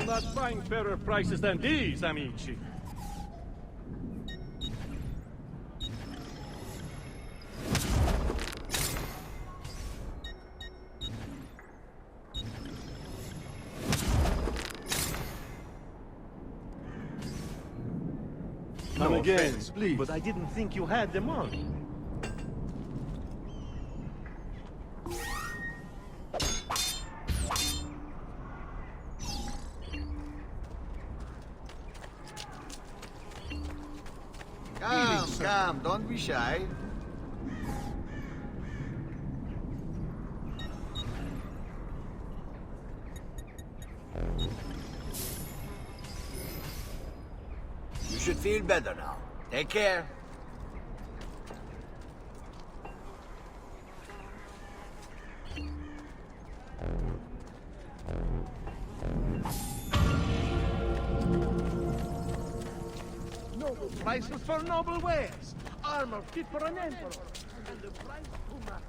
not find fairer prices than these, amici. Come again, please. But I didn't think you had them on. Come, don't be shy. You should feel better now. Take care. Noble prices for noble wares. Armor fit for an emperor. And the price too much.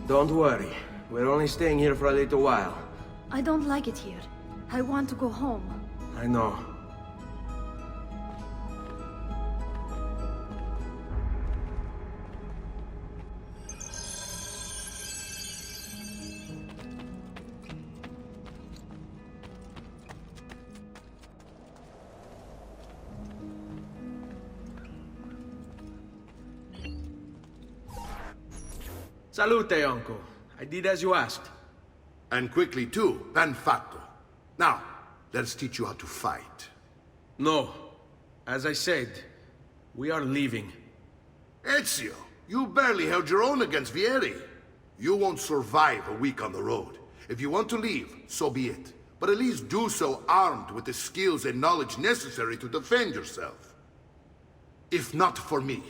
Don't worry. We're only staying here for a little while. I don't like it here. I want to go home. I know. Salute, uncle. I did as you asked. And quickly too, ben fatto. Now, let's teach you how to fight. No. As I said, we are leaving. Ezio, you barely held your own against Vieri. You won't survive a week on the road. If you want to leave, so be it. But at least do so armed with the skills and knowledge necessary to defend yourself. If not for me,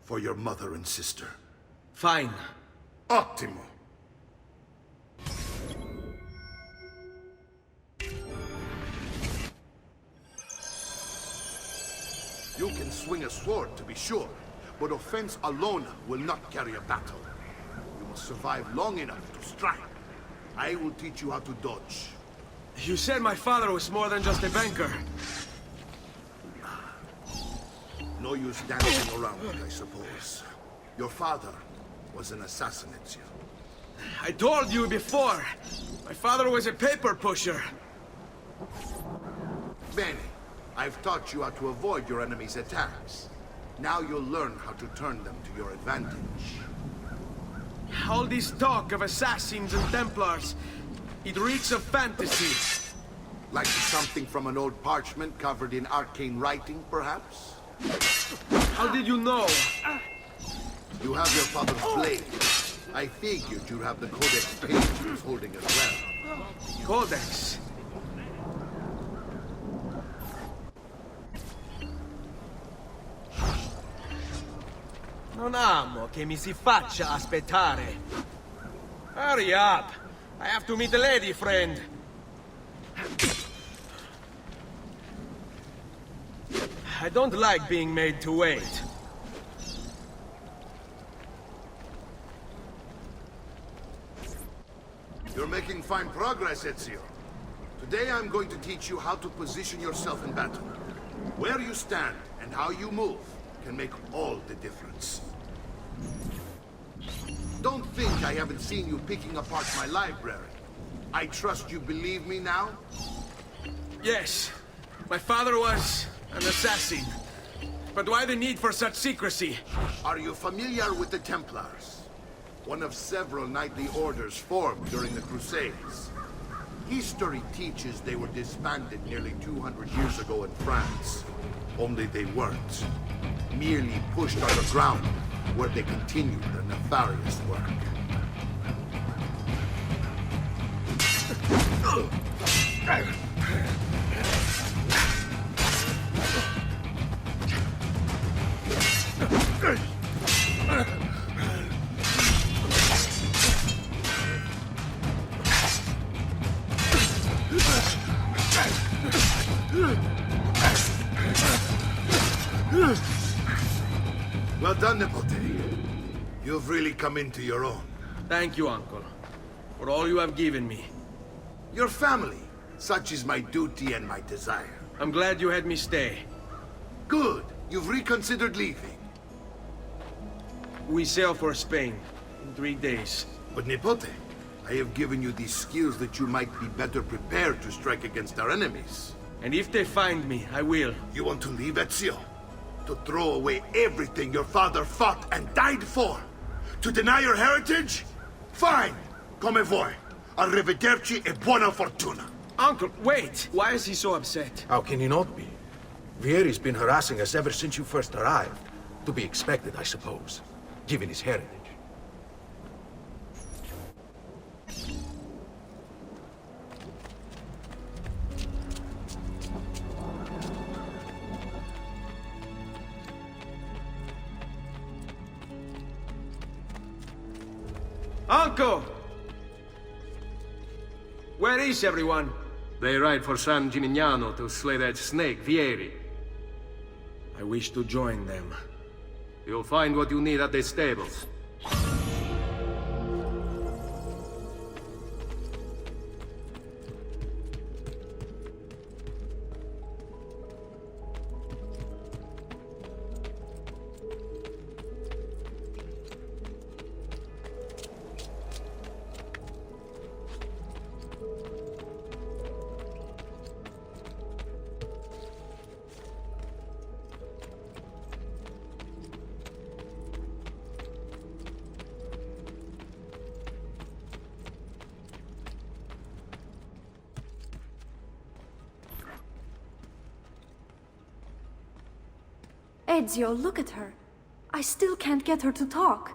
for your mother and sister. Fine. Ottimo. You can swing a sword, to be sure, but offense alone will not carry a battle. You must survive long enough to strike. I will teach you how to dodge. You said my father was more than just a banker. No use dancing around it, I suppose. Your father was an assassin, Ezio. I told you before. My father was a paper pusher. Bene. I've taught you how to avoid your enemy's attacks. Now you'll learn how to turn them to your advantage. All this talk of assassins and Templars, it reeks of fantasy. Like something from an old parchment covered in arcane writing, perhaps? How did you know? You have your father's blade. I figured you'd have the codex page he was holding as well. Codex? Non amo che mi si faccia aspettare. Hurry up! I have to meet the lady friend. I don't like being made to wait. You're making fine progress, Ezio. Today I'm going to teach you how to position yourself in battle. Where you stand and how you move can make all the difference. Don't think I haven't seen you picking apart my library. I trust you believe me now? Yes. My father was an assassin. But why the need for such secrecy? Are you familiar with the Templars? One of several knightly orders formed during the Crusades. History teaches they were disbanded nearly 200 years ago in France. Only they weren't. Merely pushed underground, where they continued their nefarious work. Well done, Nipote. You've really come into your own. Thank you, Uncle, for all you have given me. Your family. Such is my duty and my desire. I'm glad you had me stay. Good. You've reconsidered leaving. We sail for Spain in 3 days. But Nipote, I have given you these skills that you might be better prepared to strike against our enemies. And if they find me, I will. You want to leave, Ezio? To throw away everything your father fought and died for? To deny your heritage? Fine! Come vuoi. Arrivederci e buona fortuna. Uncle, wait! Why is he so upset? How can he not be? Vieri's been harassing us ever since you first arrived. To be expected, I suppose, given his heritage. Uncle! Where is everyone? They ride for San Gimignano to slay that snake, Vieri. I wish to join them. You'll find what you need at the stables. Ezio, look at her. I still can't get her to talk.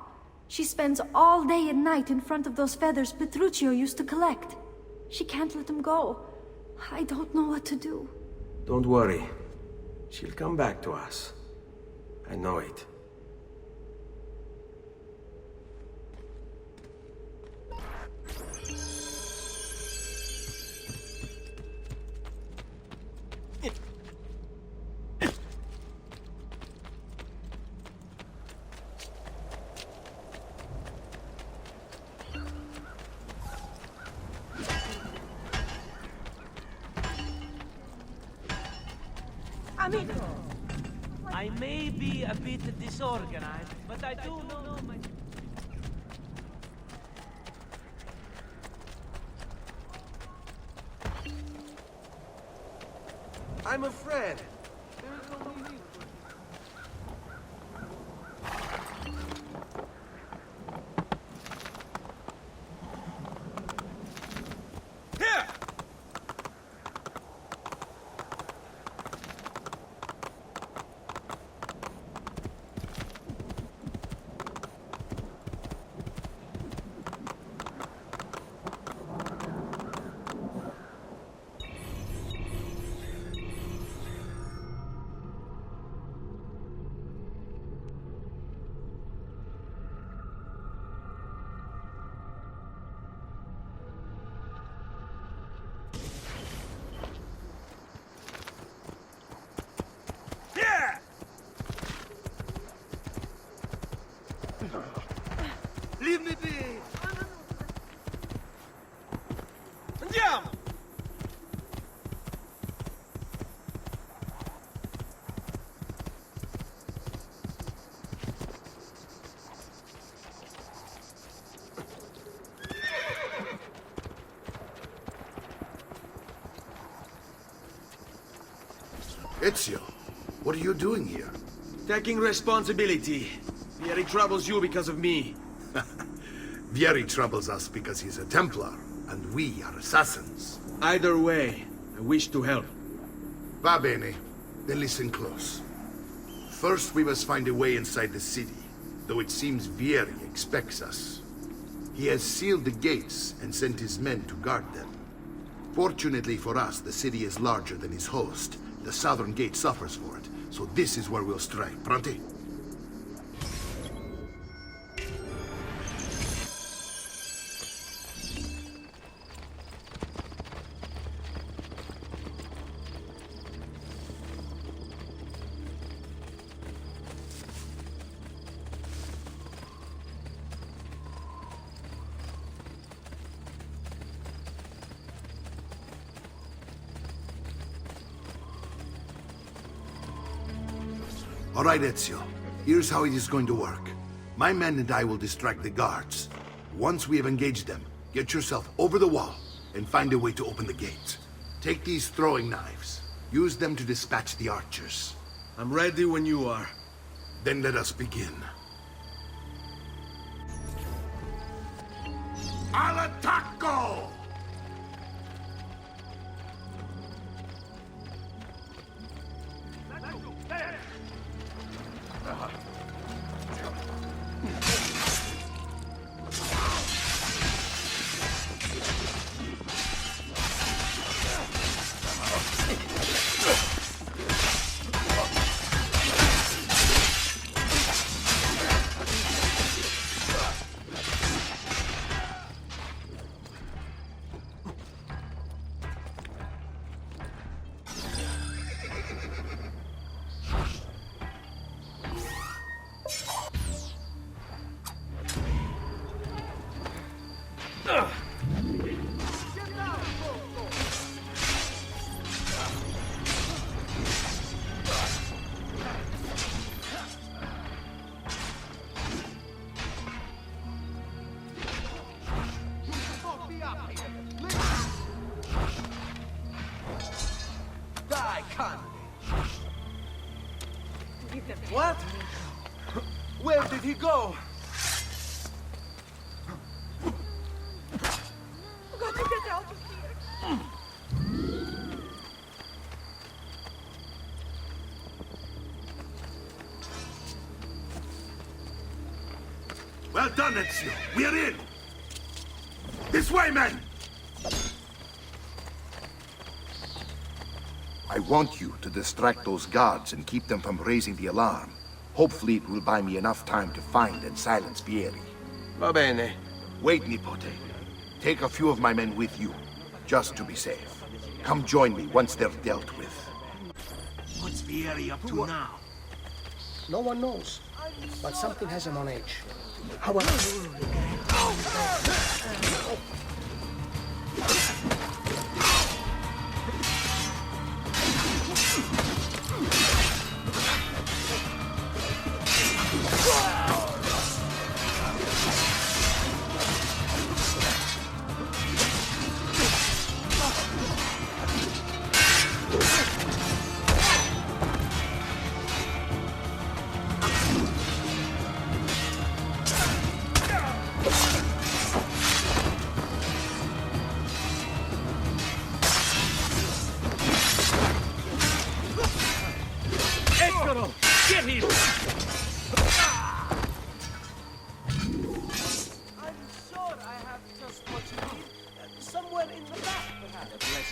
She spends all day and night in front of those feathers Petruchio used to collect. She can't let them go. I don't know what to do. Don't worry. She'll come back to us. I know it. I may be a bit disorganized, but I do know my... I'm a friend. There is no need for... Here! Ezio, what are you doing here? Taking responsibility. Vieri troubles you because of me. Vieri troubles us because he's a Templar, and we are assassins. Either way, I wish to help. Va bene. Then listen close. First, we must find a way inside the city, though it seems Vieri expects us. He has sealed the gates and sent his men to guard them. Fortunately for us, the city is larger than his host. The southern gate suffers for it, so this is where we'll strike. Pronti? All right, Ezio. Here's how it is going to work. My men and I will distract the guards. Once we have engaged them, get yourself over the wall and find a way to open the gate. Take these throwing knives. Use them to dispatch the archers. I'm ready when you are. Then let us begin. Al attacco! What? Where did he go? Well done, Ezio. We are in! This way, men! I want you to distract those guards and keep them from raising the alarm. Hopefully it will buy me enough time to find and silence Vieri. Va bene. Wait, Nipote. Take a few of my men with you, just to be safe. Come join me once they're dealt with. What's Vieri up to now? No one knows, but something has him on edge. However... Get him! I'm sure I have just what you need. Somewhere in the back, perhaps.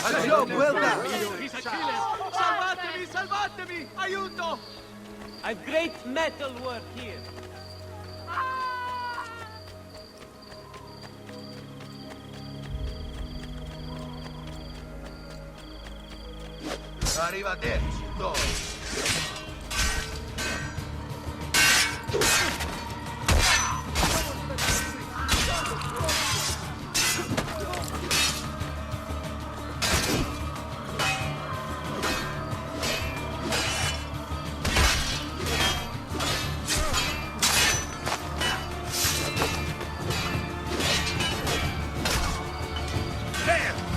A job well done. He's a killer! Salvatemi! Salvatemi! Aiuto! I've great metal work here. Arrivederci, Doro.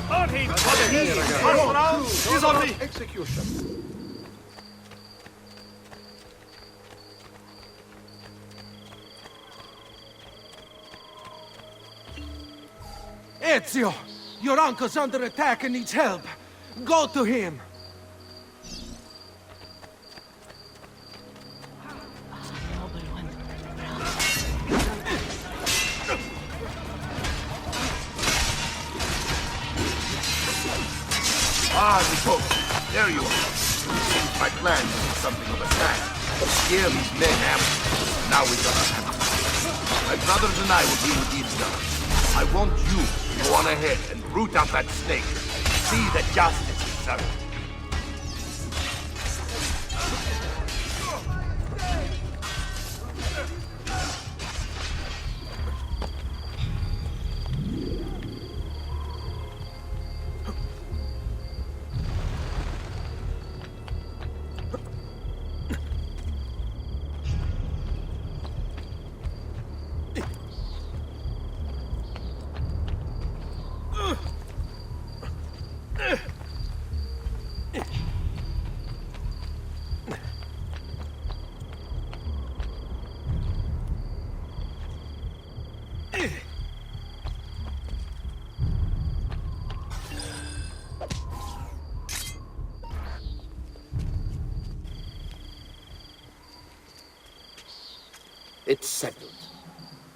On him! He's on me! Execution. Ezio! Your uncle's under attack and needs help. Go to him! Ah, Nico, there you are. It seems my plan is something of a snag. Scare these men out. Now we gotta have it. My brothers and I will deal with these guys. I want you to go on ahead and root out that snake. See that justice is served. It's settled.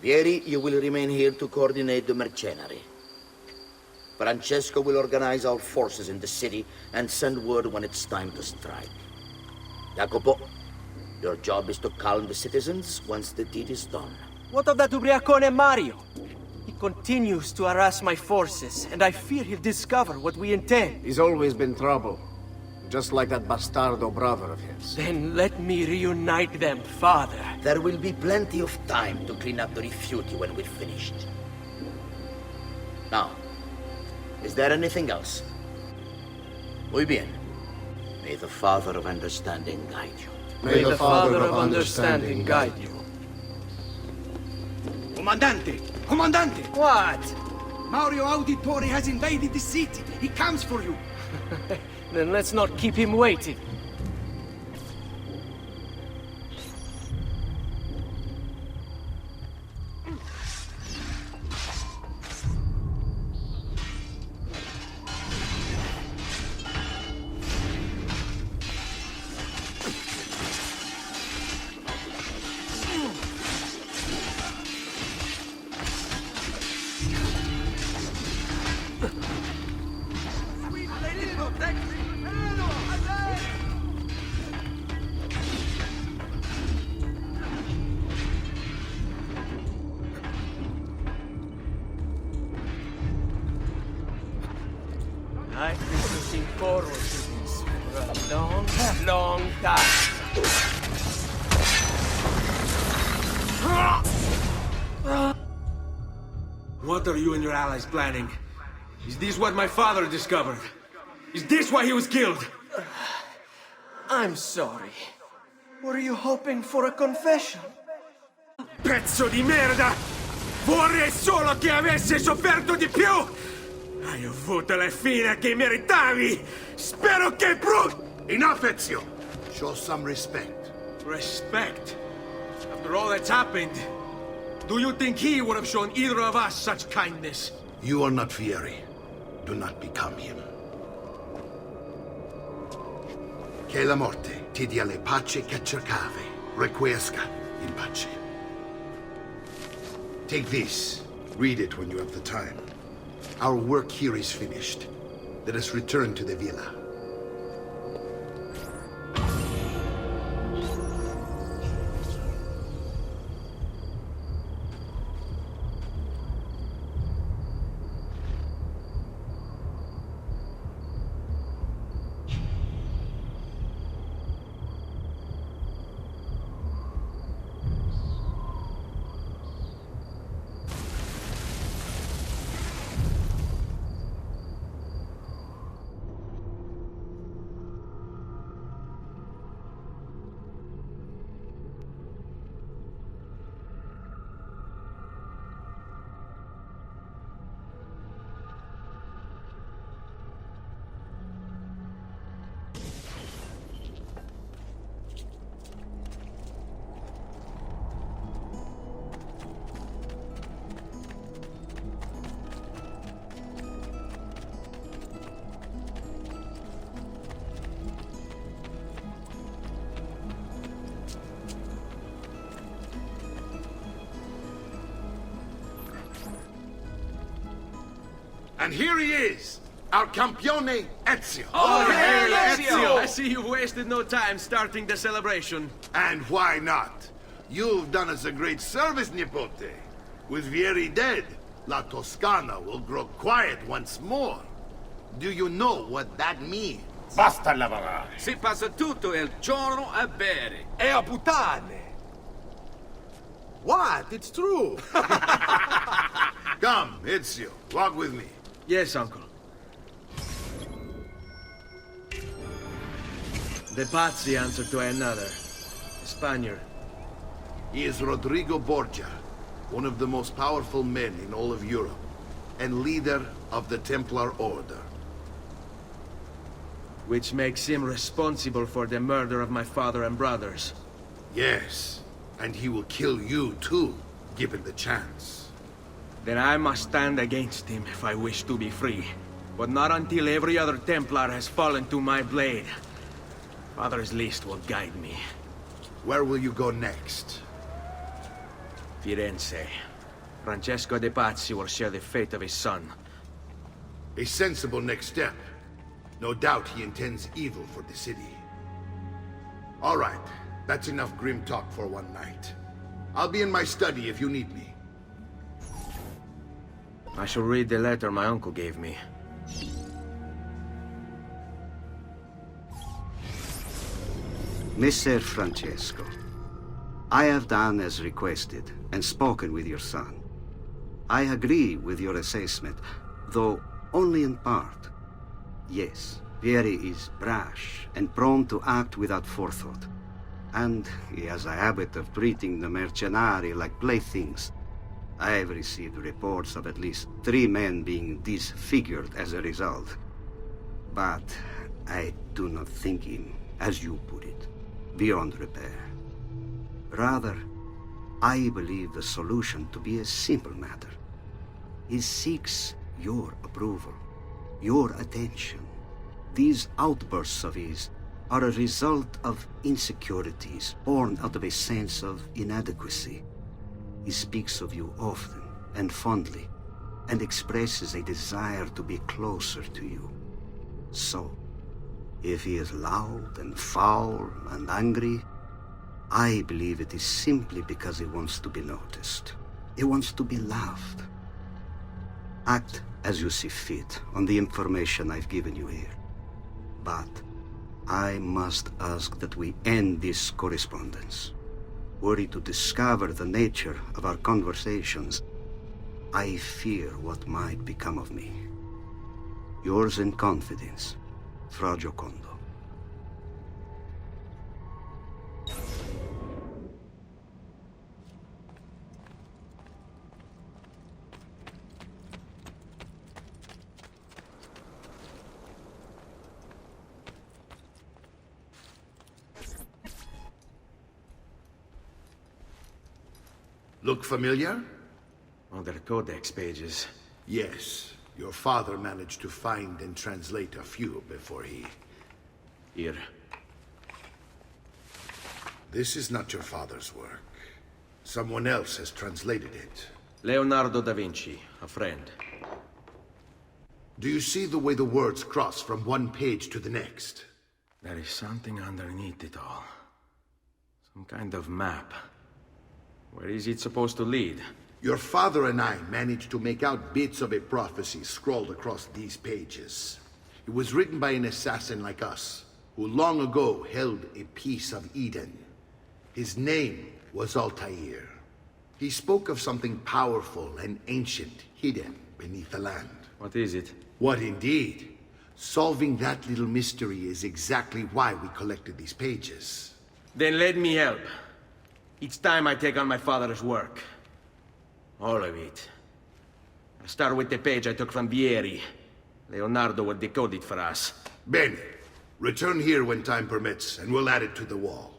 Vieri, you will remain here to coordinate the mercenary. Francesco will organize our forces in the city and send word when it's time to strike. Jacopo, your job is to calm the citizens once the deed is done. What of that ubriacone Mario? He continues to harass my forces, and I fear he'll discover what we intend. He's always been trouble. Just like that bastardo brother of his. Then let me reunite them, father. There will be plenty of time to clean up the rifiuti when we're finished. Now, is there anything else? Muy bien. May the Father of Understanding guide you. May the Father of Understanding guide you. Comandante! Comandante! What? Mario Auditore has invaded the city. He comes for you. Then let's not keep him waiting. I've been looking forward to this for a long, long time. What are you and your allies planning? Is this what my father discovered? Is this why he was killed? I'm sorry. Were you hoping for a confession? Pezzo di merda! Vorrei solo che avesse sofferto di più! Hai avuto la fine che meritavi! Spero che Enough, Ezio! Show some respect. Respect? After all that's happened, do you think he would have shown either of us such kindness? You are not Fieri. Do not become him. Che la morte ti dia le pace che cercavi. Requiesca in pace. Take this. Read it when you have the time. Our work here is finished. Let us return to the villa. And here he is, our campione Ezio. Oh, hail Ezio! I see you've wasted no time starting the celebration. And why not? You've done us a great service, Nipote. With Vieri dead, La Toscana will grow quiet once more. Do you know what that means? Basta lavorare. Si passa tutto il giorno a bere. E a puttane. What? It's true. Come, Ezio, walk with me. Yes, uncle. The Pazzi answer to another. A Spaniard. He is Rodrigo Borgia, one of the most powerful men in all of Europe, and leader of the Templar Order. Which makes him responsible for the murder of my father and brothers. Yes, and he will kill you too, given the chance. Then I must stand against him if I wish to be free. But not until every other Templar has fallen to my blade. Father's list will guide me. Where will you go next? Firenze. Francesco de Pazzi will share the fate of his son. A sensible next step. No doubt he intends evil for the city. All right, that's enough grim talk for one night. I'll be in my study if you need me. I shall read the letter my uncle gave me. Messer Francesco, I have done as requested and spoken with your son. I agree with your assessment, though only in part. Yes, Vieri is brash and prone to act without forethought. And he has a habit of treating the mercenari like playthings. I have received reports of at least 3 men being disfigured as a result. But I do not think him, as you put it, beyond repair. Rather, I believe the solution to be a simple matter. He seeks your approval, your attention. These outbursts of his are a result of insecurities born out of a sense of inadequacy. He speaks of you often and fondly, and expresses a desire to be closer to you. So, if he is loud and foul and angry, I believe it is simply because he wants to be noticed. He wants to be loved. Act as you see fit on the information I've given you here. But I must ask that we end this correspondence. Were he to discover the nature of our conversations, I fear what might become of me. Yours in confidence, Fra Giocondo. Look familiar? On their codex pages. Yes. Your father managed to find and translate a few before he... Here. This is not your father's work. Someone else has translated it. Leonardo da Vinci, a friend. Do you see the way the words cross from one page to the next? There is something underneath it all. Some kind of map. Where is it supposed to lead? Your father and I managed to make out bits of a prophecy scrawled across these pages. It was written by an assassin like us, who long ago held a piece of Eden. His name was Altair. He spoke of something powerful and ancient hidden beneath the land. What is it? What indeed? Solving that little mystery is exactly why we collected these pages. Then let me help. Each time I take on my father's work. All of it. I'll start with the page I took from Vieri. Leonardo will decode it for us. Bene. Return here when time permits, and we'll add it to the wall.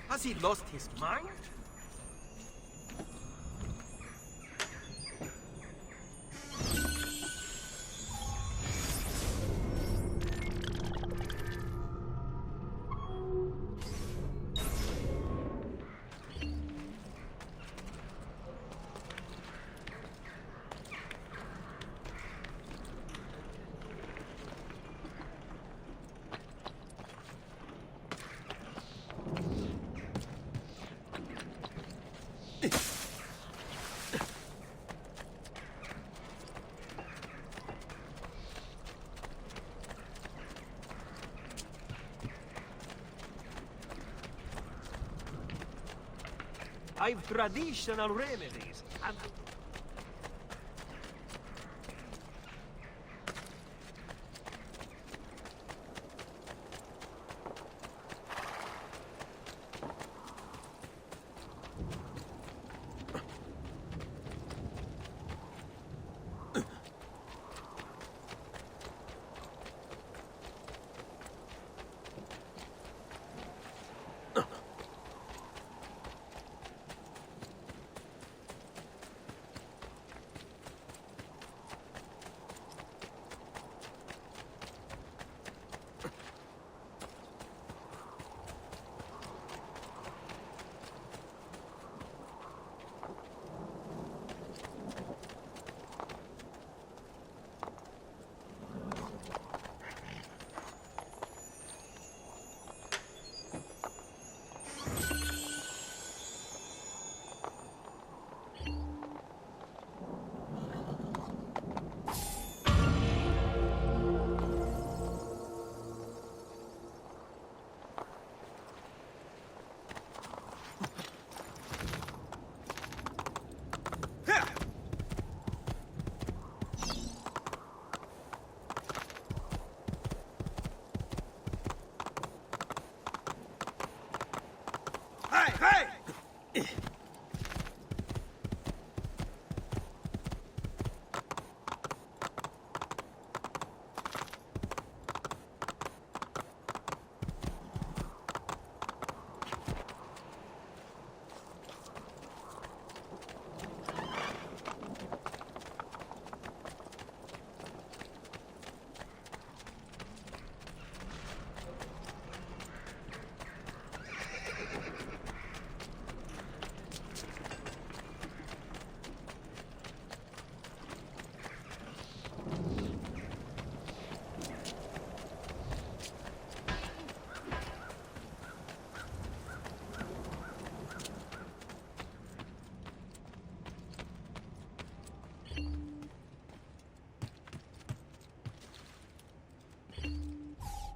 Has he lost his mind? I've traditional remedies, and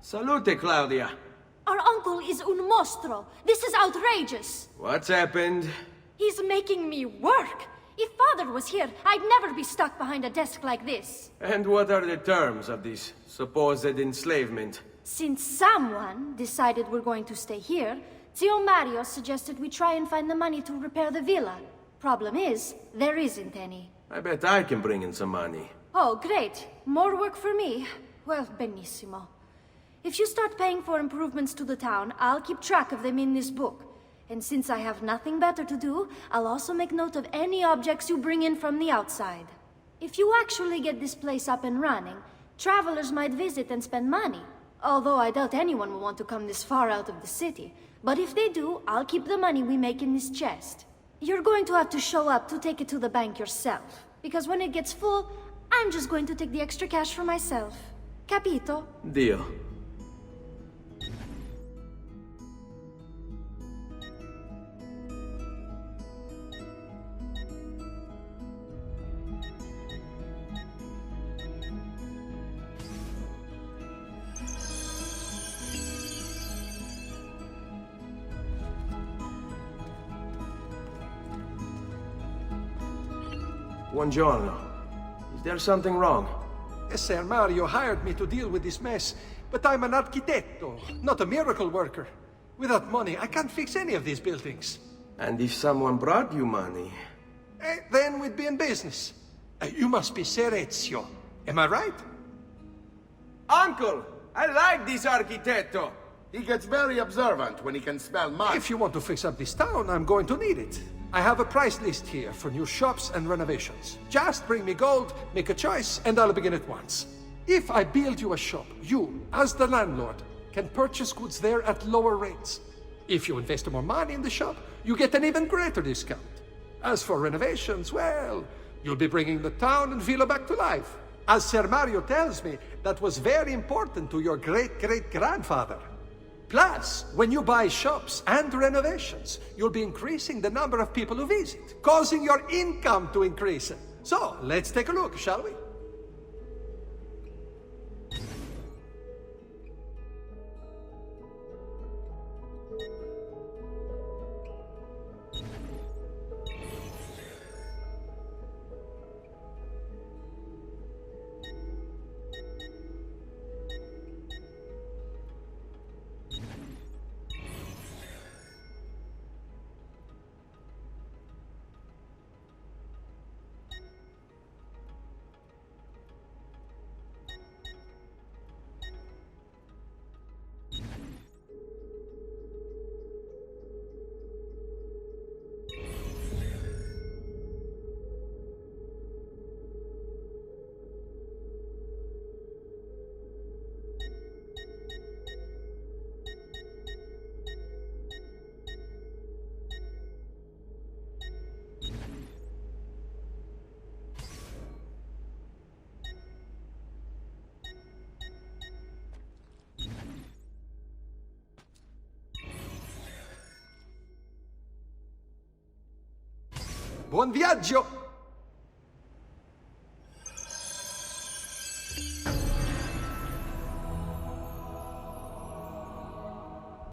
Salute, Claudia. Our uncle is un mostro. This is outrageous. What's happened? He's making me work. If Father was here, I'd never be stuck behind a desk like this. And what are the terms of this supposed enslavement? Since someone decided we're going to stay here, Zio Mario suggested we try and find the money to repair the villa. Problem is, there isn't any. I bet I can bring in some money. Oh, great. More work for me. Well, benissimo. If you start paying for improvements to the town, I'll keep track of them in this book. And since I have nothing better to do, I'll also make note of any objects you bring in from the outside. If you actually get this place up and running, travelers might visit and spend money. Although I doubt anyone will want to come this far out of the city. But if they do, I'll keep the money we make in this chest. You're going to have to show up to take it to the bank yourself. Because when it gets full, I'm just going to take the extra cash for myself. Capito? Deal. Buongiorno. Is there something wrong? Ser Mario hired me to deal with this mess, but I'm an architetto, not a miracle worker. Without money, I can't fix any of these buildings. And if someone brought you money? Then we'd be in business. You must be Ser Ezio. Am I right? Uncle! I like this architetto! He gets very observant when he can smell mud. If you want to fix up this town, I'm going to need it. I have a price list here for new shops and renovations. Just bring me gold, make a choice, and I'll begin at once. If I build you a shop, you, as the landlord, can purchase goods there at lower rates. If you invest more money in the shop, you get an even greater discount. As for renovations, well, you'll be bringing the town and villa back to life. As Ser Mario tells me, that was very important to your great-great-grandfather. Plus, when you buy shops and renovations, you'll be increasing the number of people who visit, causing your income to increase. So, let's take a look, shall we? Buon viaggio!